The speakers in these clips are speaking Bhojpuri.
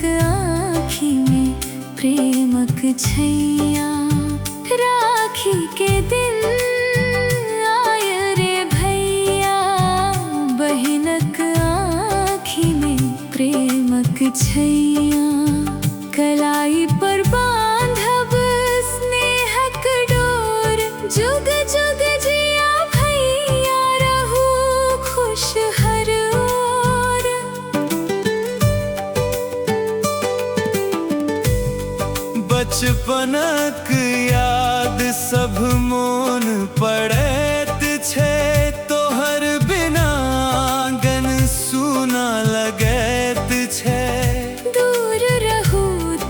आँखी में प्रेमक छैया। राखी के दिन आय रे भैया, बहिनक आँखी में प्रेमक छैया। कलाई पर बांधब स्नेहक डोर, जुग जुग जिया भैया, रहू खुश हर ओर। बचपनक याद सब मोन पड़ैत छै, तोहर बिना आंगन सूना लगैत छै। दूर रहू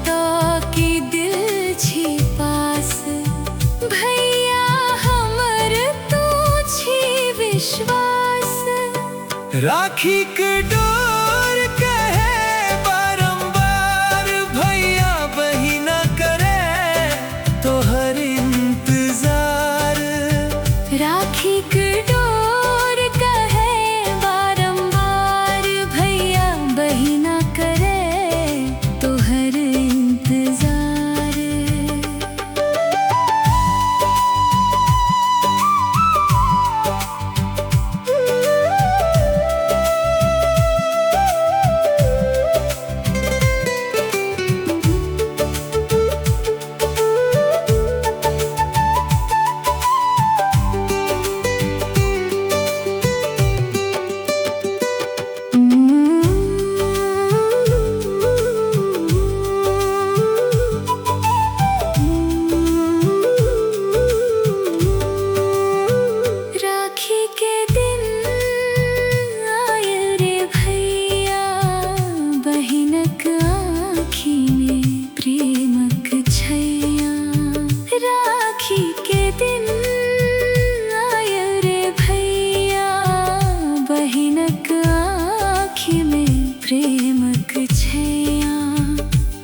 ताकि दिल छी पास, भैया हमर तू छी विश्वास। राखी के डोर कहे बारंबार, भैया बहिना करे तोहर इंतजार। राखी के डोर कहे बारंबार, भैया बहिना करे तोहर इंतजार। राखी के दिन आय रे भैया, बहिनक आँखी में प्रेमक छैया। राखी के दिन आय रे भैया, बहिनक आँखी में प्रेमक छैया।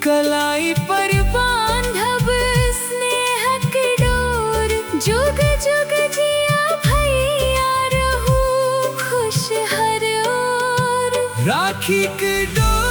कलाई पर बांधब स्नेहक डोर, जुग जुग जिया भैया, रहू खुश हर ओर। राखी के डोर